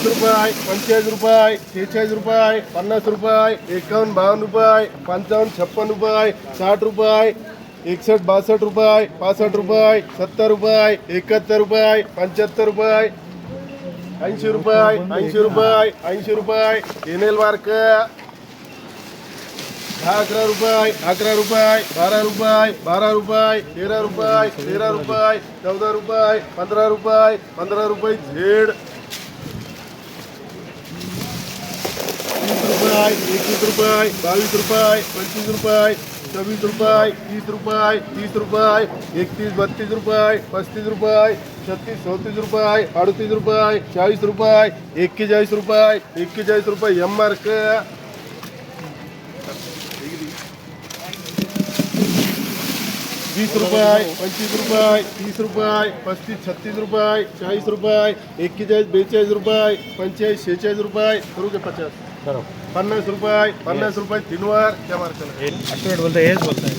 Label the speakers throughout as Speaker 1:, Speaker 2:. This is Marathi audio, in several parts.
Speaker 1: रुपये, 45 रुपये, 46 रुपये, 50 रुपये, 51, 52 रुपये, 55, 56 रुपये, 60 रुपये, 61, 62 रुपये, 65 रुपये, 70 रुपये, 71 रुपये, 75 रुपये, 80 रुपये, 80 रुपये, 80 रुपये, एनेल मार्क 11 रुपये, 11 रुपये, 12 रुपये, 12 रुपये, 13 रुपये, 13 रुपये, 14 रुपये, 15 रुपये, 15 रुपये झेड 30 रुपये, 21 रुपये, 22 रुपये, 25 रुपये, 26 रुपये, 30 रुपये, 30 रुपये, 31, 32 रुपये, 35 रुपये, 36, 37 रुपये, 38 रुपये, 40 रुपये, 41 रुपये, 41 रुपये एम मार्क 20 रुपये, 25 रुपये, 30 रुपये, 35, 36 रुपये, 40 रुपये, 41, 42 रुपये, 45, 46 रुपये करू के 50 50 रुपये, 50 रुपये 3 वर क्या मार्क
Speaker 2: बोलता हेच बोलताय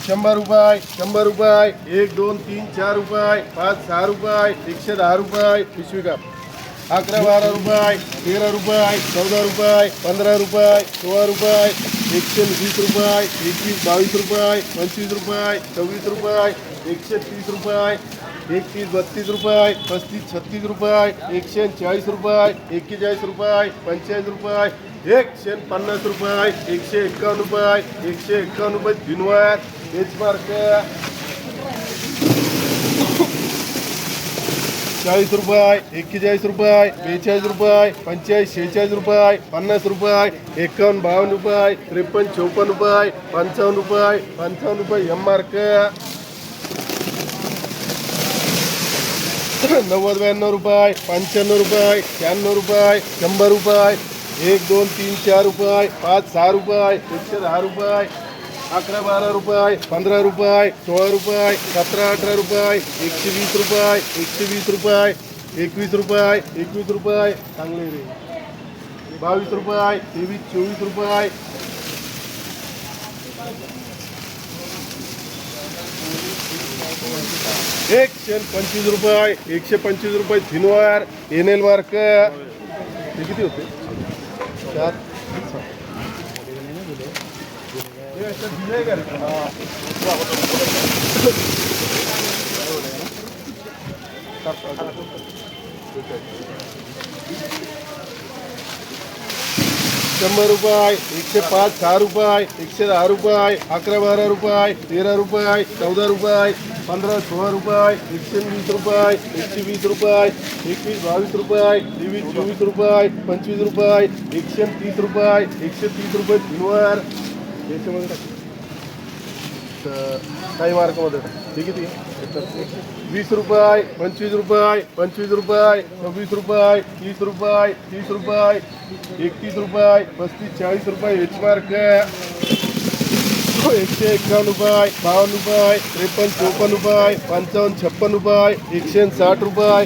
Speaker 1: 100 रुपये, 100 रुपये, 1, 2, 3, 4 रुपये, 5, 6 रुपये, 110 रुपये पिशवी का 11, 12 रुपये, 13 रुपये, 14 रुपये, 15 रुपये, 16 रुपये, 120 रुपये, 21, 22 रुपये, 25 रुपये, 26 रुपये, 130 रुपये, 31, 32 रुपये, 35, 36 रुपये, 140 रुपये, 41 रुपये, 45 रुपये, 150 रुपये, 151 रुपये, 151 रुपये 3 वर एच मार्क 40 रुपये, 41 रुपये, 42 रुपये, 45, 46 रुपये, 50 रुपये, 51, 52 रुपये, 53, 54 रुपये, 55 रुपये, 55 रुपये एम मार्क 90, 92 रुपये, 95 रुपये, 96 रुपये, 100 रुपये, 1, 2, 3, 4 रुपये, 5, 6 रुपये, 110 रुपये, 11, 12 रुपये, 15 रुपये, 16 रुपये, 17, 18 रुपये, 120 रुपये, 120 रुपये, 21 रुपये, 21 रुपये चांगले रे 22 रुपये, 23, 24 रुपये 125 रुपये, 125 रुपये 3 वर एनेल मार्क हे किती होते 4 100 रुपये, 105, 6 रुपये, 110 रुपये, 11, 12 रुपये, 13 रुपये, 14 रुपये, 15, 16 रुपये, 120 रुपये, 120 रुपये, 21, 22 रुपये, 23, 24 रुपये, 25 रुपये, 130 रुपये, 130 रुपये 3 वर काही मार्कमध्ये हे किती 20 रुपये, 25 रुपये, 25 रुपये, 26 रुपये, 30 रुपये, 30 रुपये, 31 रुपये, 35, 40 रुपये एच मार्क 151 रुपये, 52 रुपये, 53, 54 रुपये,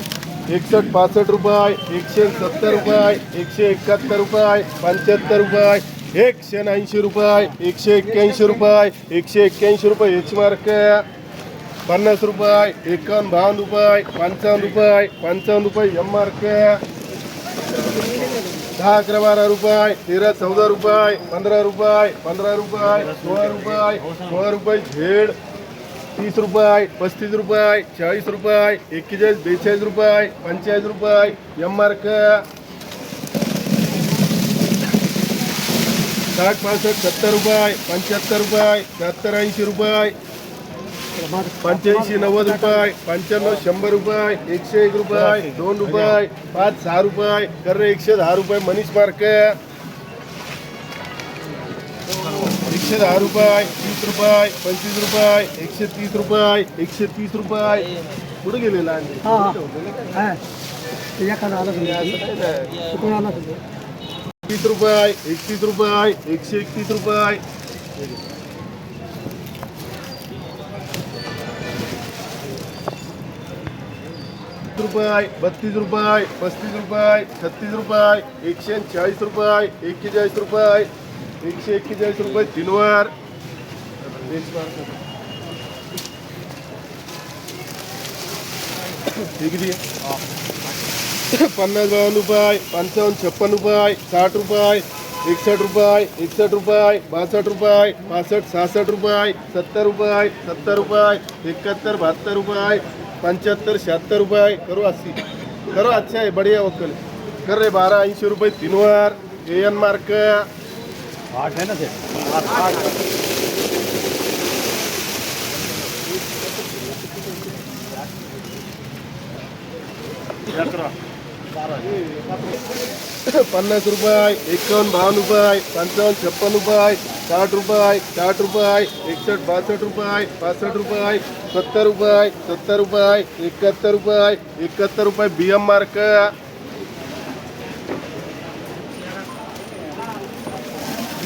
Speaker 1: 55, 56 रुपये, 160 रुपये, 61, 65 रुपये, 170 रुपये, 171 रुपये, 75 रुपये, 180 रुपये, 181 रुपये, 181 रुपये एच मार्क 50 रुपये, 51, 52 रुपये, 55 रुपये, 55 रुपये एम मार्क 10, 11, 12 रुपये, 13, 14 रुपये, 15 रुपये, 15 रुपये, 16 रुपये, 16 रुपये झेड 30 रुपये, 35 रुपये, 40 रुपये, 41, 42 रुपये, 45 रुपये एम मार्क 60, 65, 70 रुपये, 75 रुपये, 70, 80 रुपये, 85, 90 रुपये, 95, 100 रुपये, 101 रुपये, 2 रुपये, 5, 6 रुपये, कर 110 रुपये मनीष मार्क 110 रुपये, 30 रुपये, 25 रुपये, 130 रुपये, 130 रुपये कुठे गेलेला आहे 30 रुपये, 31 रुपये, 131 रुपये रुपये, 32 रुपये, 35 रुपये, 36 रुपये, 140 रुपये, 41 रुपये, 141 रुपये 3 वर हे किती आहे 50-52 रुपये 55-56 रुपये 60 रुपये 61 रुपये 61 रुपये 62 रुपये 65-66 रुपये 70 रुपये 70 रुपये 71-72 रुपये 75-76 रुपये करो 80 करो अच्छा है बढ़िया वक्कल कर रे 12-80 रुपये 3 वर एन मार्क
Speaker 2: 8 है ना सर 8
Speaker 1: 50 रुपये 51-52 रुपये 55-56 रुपये 60 रुपये 60 रुपये 61-62 रुपये 65 रुपये 70 रुपये 70 रुपये 71 रुपये 71 रुपये BM मार्क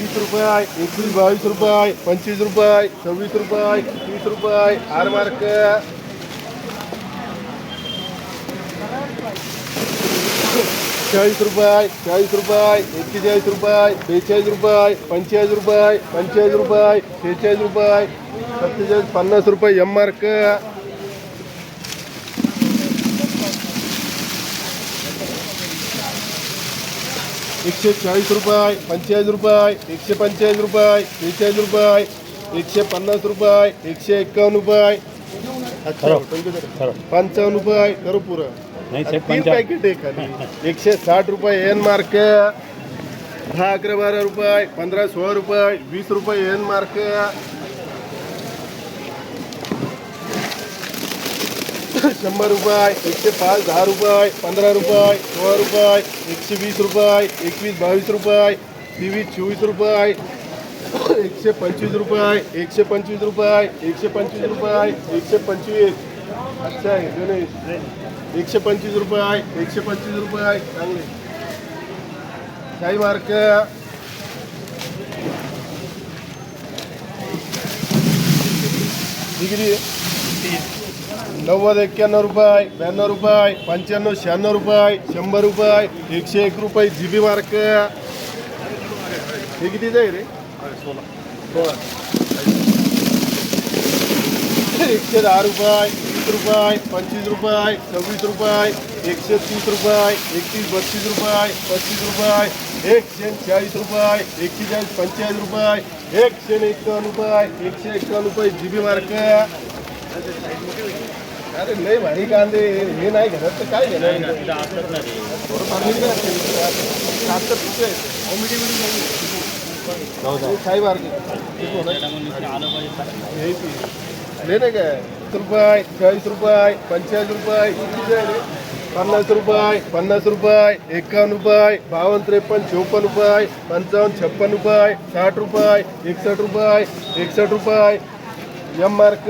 Speaker 1: 20 रुपये 21-22 रुपये 25 रुपये 26 रुपये 30 रुपये आर मार्क 40 रुपये 40 रुपये 41 रुपये 42 रुपये 45 रुपये 45 रुपये 46 रुपये 47 50 रुपये एम मार्क 140 रुपये 45 रुपये 145 रुपये 46 रुपये 150 रुपये 151 रुपये अच्छा 55 रुपये करो पूरा
Speaker 2: नहीं साहेब
Speaker 1: 3 पॅकेट आहे खाली 160 रुपये एन मार्क 10-11-12 रुपये 15-16 रुपये 20 रुपये एन मार्क 100 रुपये 105-10 रुपये 15 रुपये 16 रुपये 120 रुपये 21-22 रुपये 23-24 रुपये 125 रुपये 125 रुपये 125 रुपये 125 अच्छा आहे गणेश 125 रुपये 125 रुपये चांगले काही मार्क 90-91 रुपये 92 रुपये 95-96 रुपये 100 रुपये 101 रुपये GB मार्क हे किती जाईल रे 16 110 रुपये 20 रुपये 25 रुपये 26 रुपये 130 रुपये 31-32 रुपये 25 रुपये 140 रुपये 41-45 रुपये 151 रुपये 151 रुपये GB मार्क अरे लय भारी कांदे हे नाही घेणार तर काय घेणार काय मार्केट लेने काय 30 रुपये 40 रुपये 45 रुपये 50 रुपये 50 रुपये 51 रुपये 52-53-54 रुपये 55-56 रुपये 60 रुपये 61 रुपये 61 रुपये एम मार्क